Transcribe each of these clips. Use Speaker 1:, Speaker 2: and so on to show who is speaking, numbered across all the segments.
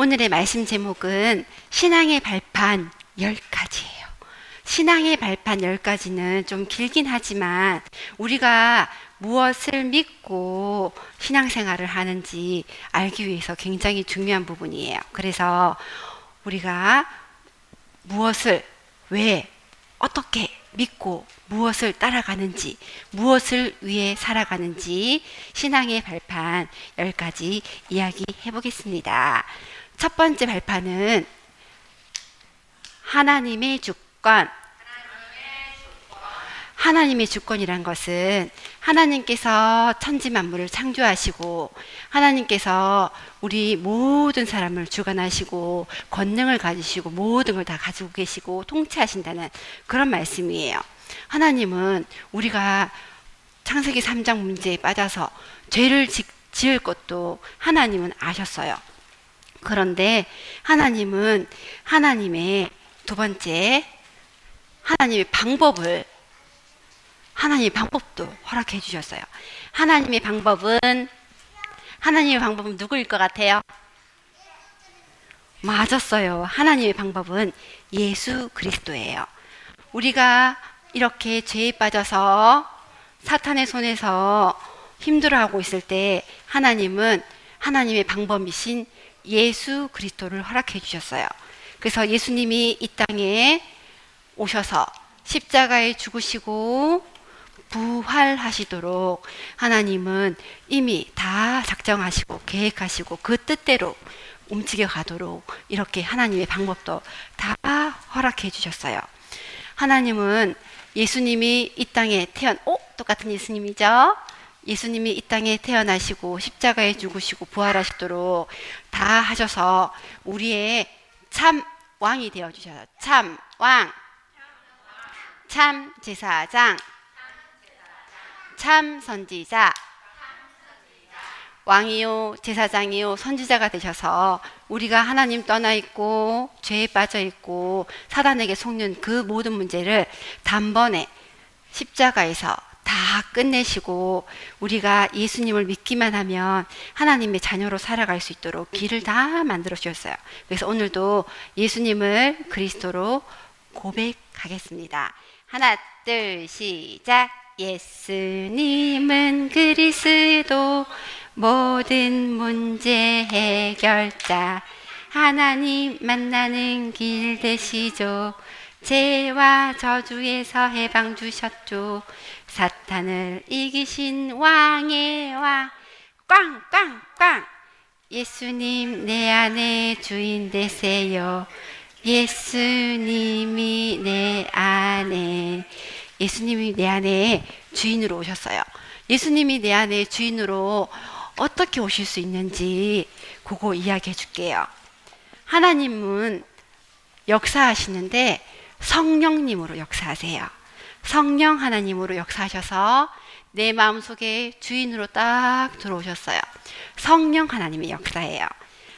Speaker 1: 오늘의 말씀 제목은 신앙의 발판 10가지예요. 신앙의 발판 10가지는 좀 길긴 하지만 우리가 무엇을 믿고 신앙생활을 하는지 알기 위해서 굉장히 중요한 부분이에요. 그래서 우리가 무엇을 왜 어떻게 믿고 무엇을 따라가는지, 무엇을 위해 살아가는지 신앙의 발판 10가지 이야기해 보겠습니다. 첫 번째 발판은 하나님의 주권. 하나님의 주권이란 것은 하나님께서 천지 만물을 창조하시고 하나님께서 우리 모든 사람을 주관하시고 권능을 가지시고 모든 걸 다 가지고 계시고 통치하신다는 그런 말씀이에요. 하나님은 우리가 창세기 3장 문제에 빠져서 죄를 지을 것도 하나님은 아셨어요. 그런데 하나님은 하나님의 두 번째 하나님의 방법도 허락해 주셨어요. 하나님의 방법은 누구일 것 같아요? 맞았어요. 하나님의 방법은 예수 그리스도예요. 우리가 이렇게 죄에 빠져서 사탄의 손에서 힘들어하고 있을 때 하나님은 하나님의 방법이신 예수 그리스도를 허락해 주셨어요. 그래서 예수님이 이 땅에 오셔서 십자가에 죽으시고 부활하시도록 하나님은 이미 다 작정하시고 계획하시고 그 뜻대로 움직여 가도록 이렇게 하나님의 방법도 다 허락해 주셨어요. 하나님은 예수님이 이 땅에 똑같은 예수님이죠. 예수님이 이 땅에 태어나시고 십자가에 죽으시고 부활하시도록 다 하셔서 우리의 참 왕이 되어 주셔서 참 왕, 참 제사장, 참 선지자, 왕이요 제사장이요 선지자가 되셔서 우리가 하나님 떠나 있고 죄에 빠져 있고 사단에게 속는 그 모든 문제를 단번에 십자가에서 다 끝내시고 우리가 예수님을 믿기만 하면 하나님의 자녀로 살아갈 수 있도록 길을 다 만들어 주셨어요. 그래서 오늘도 예수님을 그리스도로 고백하겠습니다. 하나, 둘, 시작. 예수님은 그리스도 모든 문제 해결자 하나님 만나는 길 되시죠. 죄와 저주에서 해방 주셨죠. 사탄을 이기신 왕의 왕 꽝꽝꽝 예수님 내 안에 주인 되세요. 예수님이 내 안에 주인으로 오셨어요. 예수님이 내 안에 주인으로 어떻게 오실 수 있는지 그거 이야기해 줄게요. 하나님은 역사하시는데 성령님으로 역사하세요. 성령 하나님으로 역사하셔서 내 마음속에 주인으로 딱 들어오셨어요. 성령 하나님의 역사예요.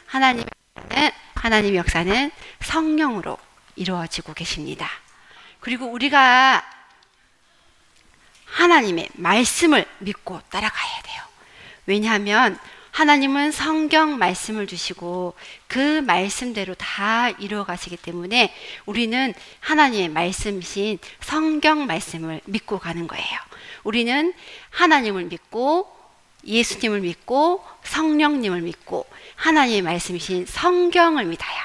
Speaker 1: 하나님의 역사는 성령으로 이루어지고 계십니다. 그리고 우리가 하나님의 말씀을 믿고 따라가야 돼요. 왜냐하면 하나님은 성경 말씀을 주시고 그 말씀대로 다 이루어 가시기 때문에 우리는 하나님의 말씀이신 성경 말씀을 믿고 가는 거예요. 우리는 하나님을 믿고 예수님을 믿고 성령님을 믿고 하나님의 말씀이신 성경을 믿어요.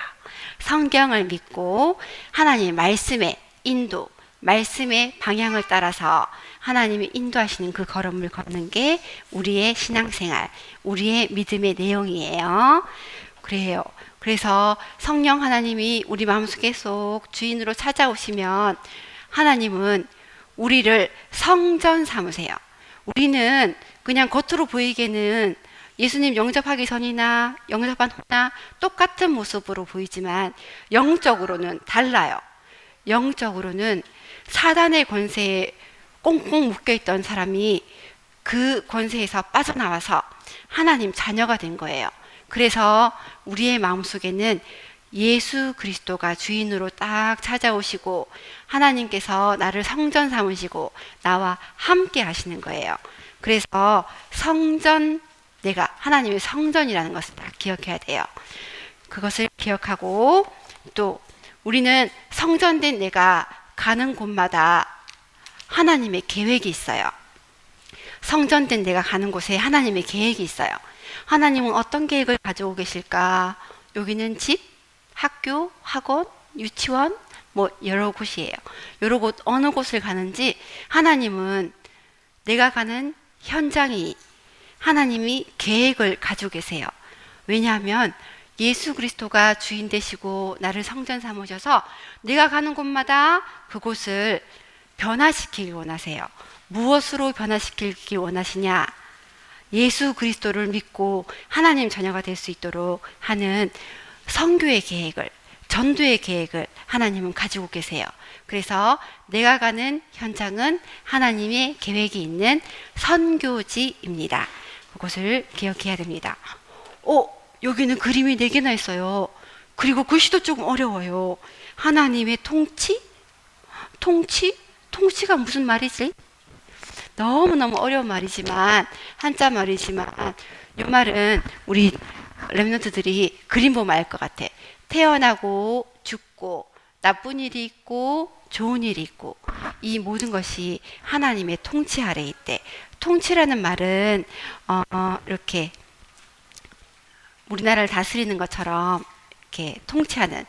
Speaker 1: 성경을 믿고 하나님의 말씀의 인도, 말씀의 방향을 따라서 하나님이 인도하시는 그 걸음을 걷는 게 우리의 신앙생활, 우리의 믿음의 내용이에요. 그래서 성령 하나님이 우리 마음속에 속 주인으로 찾아오시면 하나님은 우리를 성전 삼으세요. 우리는 그냥 겉으로 보이기에는 예수님 영접하기 전이나 영접한 후나 똑같은 모습으로 보이지만 영적으로는 달라요. 영적으로는 사단의 권세에 꽁꽁 묶여있던 사람이 그 권세에서 빠져나와서 하나님 자녀가 된 거예요. 그래서 우리의 마음속에는 예수 그리스도가 주인으로 딱 찾아오시고 하나님께서 나를 성전 삼으시고 나와 함께 하시는 거예요. 그래서 내가 하나님의 성전이라는 것을 딱 기억해야 돼요. 그것을 기억하고, 또 우리는 성전된 내가 가는 곳마다 하나님의 계획이 있어요. 성전된 내가 가는 곳에 하나님의 계획이 있어요. 하나님은 어떤 계획을 가지고 계실까? 여기는 집, 학교, 학원, 유치원, 뭐 여러 곳이에요. 여러 곳, 어느 곳을 가는지 하나님은 내가 가는 현장이 하나님이 계획을 가지고 계세요. 왜냐하면 예수 그리스도가 주인 되시고 나를 성전 삼으셔서 내가 가는 곳마다 그곳을 변화시키길 원하세요. 무엇으로 변화시키길 원하시냐? 예수 그리스도를 믿고 하나님 자녀가 될 수 있도록 하는 선교의 계획을, 전도의 계획을 하나님은 가지고 계세요. 그래서 내가 가는 현장은 하나님의 계획이 있는 선교지입니다. 그것을 기억해야 됩니다. 여기는 그림이 4개나 있어요. 그리고 글씨도 조금 어려워요. 하나님의 통치? 통치가 무슨 말이지? 너무너무 어려운 말이지만, 한자 말이지만, 이 말은 우리 랩런트들이 그림 보면 알 것 같아. 태어나고 죽고 나쁜 일이 있고 좋은 일이 있고 이 모든 것이 하나님의 통치 아래 있대. 통치라는 말은 이렇게 우리나라를 다스리는 것처럼 이렇게 통치하는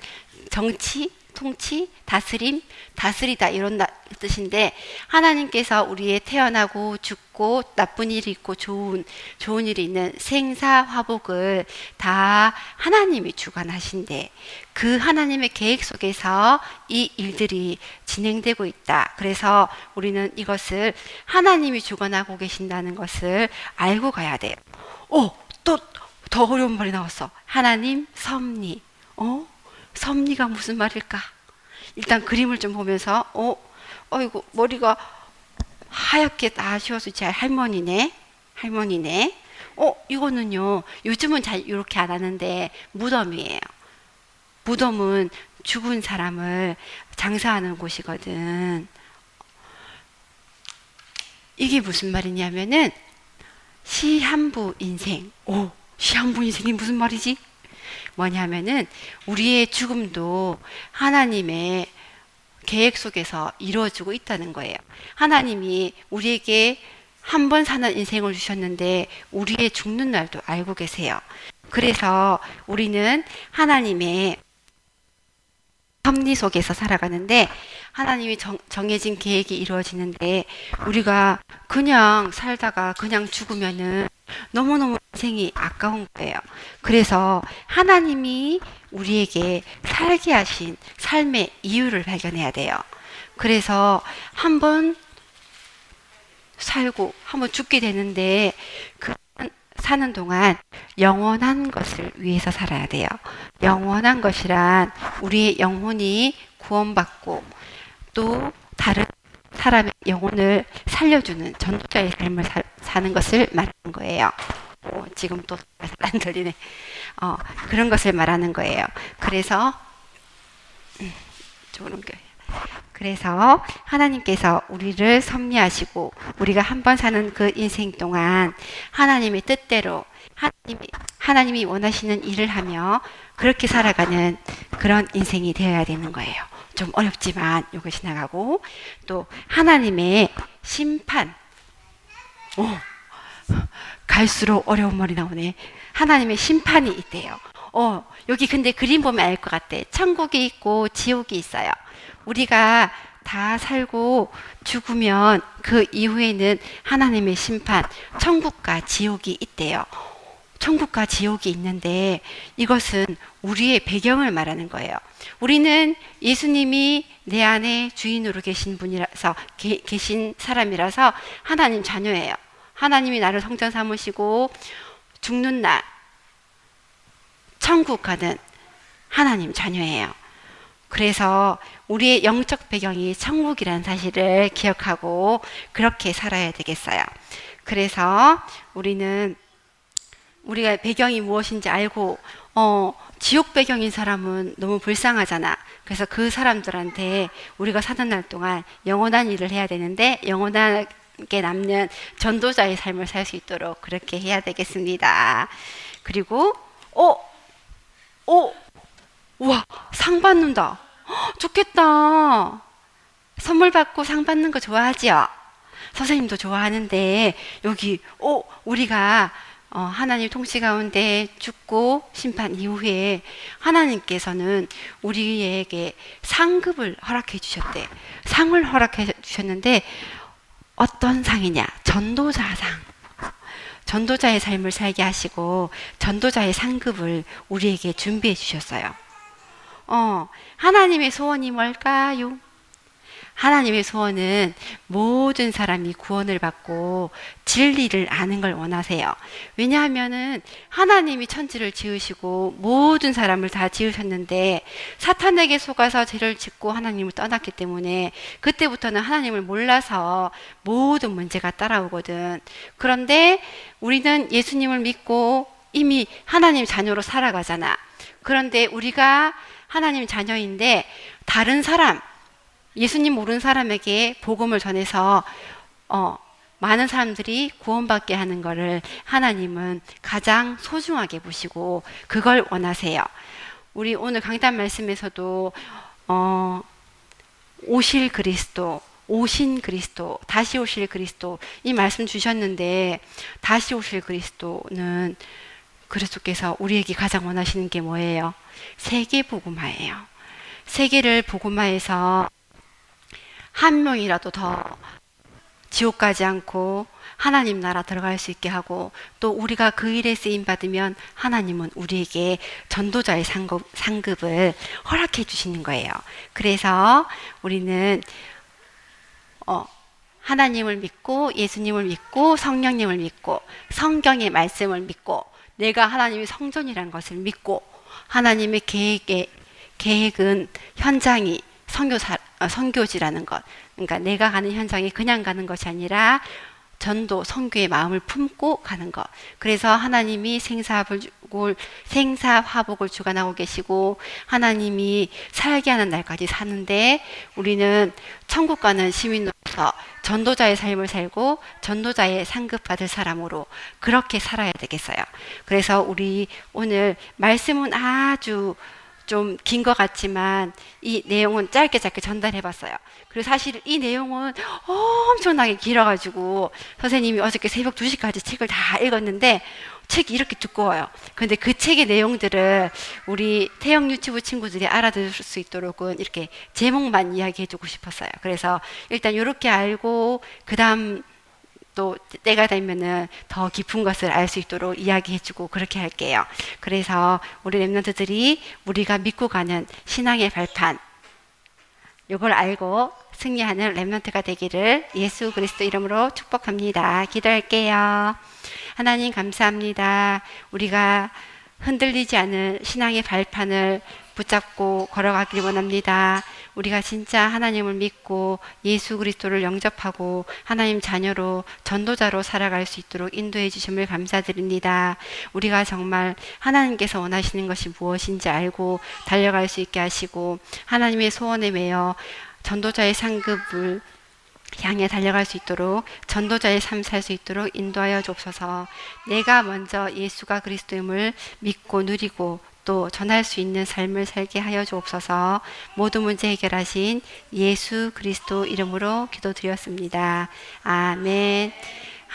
Speaker 1: 정치, 통치, 다스림, 다스리다 이런 뜻인데 하나님께서 우리의 태어나고 죽고 나쁜 일이 있고 좋은 일이 있는 생사화복을 다 하나님이 주관하신대. 그 하나님의 계획 속에서 이 일들이 진행되고 있다. 그래서 우리는 이것을 하나님이 주관하고 계신다는 것을 알고 가야 돼요. 또 더 어려운 말이 나왔어. 하나님 섭리. 섭리가 무슨 말일까? 일단 그림을 좀 보면서 이거 머리가 하얗게 다 씌워서 제 할머니네. 이거는요. 요즘은 잘 이렇게 안 하는데 무덤이에요. 무덤은 죽은 사람을 장사하는 곳이거든. 이게 무슨 말이냐면은 시한부 인생. 시한부 인생이 무슨 말이지? 뭐냐면은 우리의 죽음도 하나님의 계획 속에서 이루어지고 있다는 거예요. 하나님이 우리에게 한 번 사는 인생을 주셨는데 우리의 죽는 날도 알고 계세요. 그래서 우리는 하나님의 섭리 속에서 살아가는데 하나님이 정해진 계획이 이루어지는데 우리가 그냥 살다가 그냥 죽으면은 너무너무 인생이 아까운 거예요. 그래서 하나님이 우리에게 살게 하신 삶의 이유를 발견해야 돼요. 그래서 한번 살고 한번 죽게 되는데 그 사는 동안 영원한 것을 위해서 살아야 돼요. 영원한 것이란 우리의 영혼이 구원받고 또 다른 사람의 영혼을 살려주는 전도자의 삶을 사는 것을 말하는 거예요. 지금 또 안 들리네. 그런 것을 말하는 거예요. 그래서 그래서 하나님께서 우리를 섭리하시고 우리가 한 번 사는 그 인생 동안 하나님의 뜻대로 하나님이 원하시는 일을 하며 그렇게 살아가는 그런 인생이 되어야 되는 거예요. 좀 어렵지만 이거 지나가고 또 하나님의 심판. 갈수록 어려운 말이 나오네. 하나님의 심판이 있대요. 여기 근데 그림 보면 알 것 같아. 천국이 있고 지옥이 있어요. 우리가 다 살고 죽으면 그 이후에는 하나님의 심판, 천국과 지옥이 있대요. 천국과 지옥이 있는데 이것은 우리의 배경을 말하는 거예요. 우리는 예수님이 내 안에 주인으로 계신 분이라서 계신 사람이라서 하나님 자녀예요. 하나님이 나를 성전 삼으시고 죽는 날 천국 가는 하나님 자녀예요. 그래서 우리의 영적 배경이 천국이라는 사실을 기억하고 그렇게 살아야 되겠어요. 그래서 우리가 배경이 무엇인지 알고 지옥 배경인 사람은 너무 불쌍하잖아. 그래서 그 사람들한테 우리가 사는 날 동안 영원한 일을 해야 되는데 영원하게 남는 전도자의 삶을 살 수 있도록 그렇게 해야 되겠습니다. 그리고 오, 우와, 상 받는다. 좋겠다. 선물 받고 상 받는 거 좋아하지요? 선생님도 좋아하는데 여기 우리가 하나님 통치 가운데 죽고 심판 이후에 하나님께서는 우리에게 상급을 허락해 주셨대. 상을 허락해 주셨는데 어떤 상이냐? 전도자상. 전도자의 삶을 살게 하시고 전도자의 상급을 우리에게 준비해 주셨어요. 하나님의 소원이 뭘까요? 하나님의 소원은 모든 사람이 구원을 받고 진리를 아는 걸 원하세요. 왜냐하면은 하나님이 천지를 지으시고 모든 사람을 다 지으셨는데 사탄에게 속아서 죄를 짓고 하나님을 떠났기 때문에 그때부터는 하나님을 몰라서 모든 문제가 따라오거든. 그런데 우리는 예수님을 믿고 이미 하나님 자녀로 살아가잖아. 그런데 우리가 하나님 자녀인데 다른 사람, 예수님 모르는 사람에게 복음을 전해서 많은 사람들이 구원받게 하는 것을 하나님은 가장 소중하게 보시고 그걸 원하세요. 우리 오늘 강단 말씀에서도 오실 그리스도, 오신 그리스도, 다시 오실 그리스도 이 말씀 주셨는데 다시 오실 그리스도는 그리스도께서 우리에게 가장 원하시는 게 뭐예요? 세계 복음화예요. 세계를 복음화해서 한 명이라도 더 지옥 가지 않고 하나님 나라 들어갈 수 있게 하고 또 우리가 그 일에 쓰임 받으면 하나님은 우리에게 전도자의 상급을 허락해 주시는 거예요. 그래서 우리는 하나님을 믿고 예수님을 믿고 성령님을 믿고 성경의 말씀을 믿고 내가 하나님의 성전이라는 것을 믿고 하나님의 계획은 현장이 선교지라는 것. 그러니까 내가 가는 현장이 그냥 가는 것이 아니라 전도, 선교의 마음을 품고 가는 것. 그래서 하나님이 생사화복을 주관하고 계시고 하나님이 살게 하는 날까지 사는데 우리는 천국 가는 시민으로서 전도자의 삶을 살고 전도자의 상급받을 사람으로 그렇게 살아야 되겠어요. 그래서 우리 오늘 말씀은 아주 좀 긴 것 같지만 이 내용은 짧게 전달해 봤어요. 그리고 사실 이 내용은 엄청나게 길어가지고 선생님이 어저께 새벽 2시까지 책을 다 읽었는데 책이 이렇게 두꺼워요. 근데 그 책의 내용들을 우리 태영 유치부 친구들이 알아들을 수 있도록은 이렇게 제목만 이야기해 주고 싶었어요. 그래서 일단 이렇게 알고 그 다음 또 때가 되면은 더 깊은 것을 알 수 있도록 이야기해주고 그렇게 할게요. 그래서 우리 렘넌트들이 우리가 믿고 가는 신앙의 발판 이걸 알고 승리하는 렘넌트가 되기를 예수 그리스도 이름으로 축복합니다. 기도할게요. 하나님 감사합니다. 우리가 흔들리지 않은 신앙의 발판을 붙잡고 걸어가길 원합니다. 우리가 진짜 하나님을 믿고 예수 그리스도를 영접하고 하나님 자녀로 전도자로 살아갈 수 있도록 인도해 주심을 감사드립니다. 우리가 정말 하나님께서 원하시는 것이 무엇인지 알고 달려갈 수 있게 하시고 하나님의 소원에 매여 전도자의 상급을 향해 달려갈 수 있도록 전도자의 삶 살 수 있도록 인도하여 주옵소서. 내가 먼저 예수가 그리스도임을 믿고 누리고 또 전할 수 있는 삶을 살게 하여 주옵소서. 모든 문제 해결하신 예수 그리스도 이름으로 기도드렸습니다. 아멘.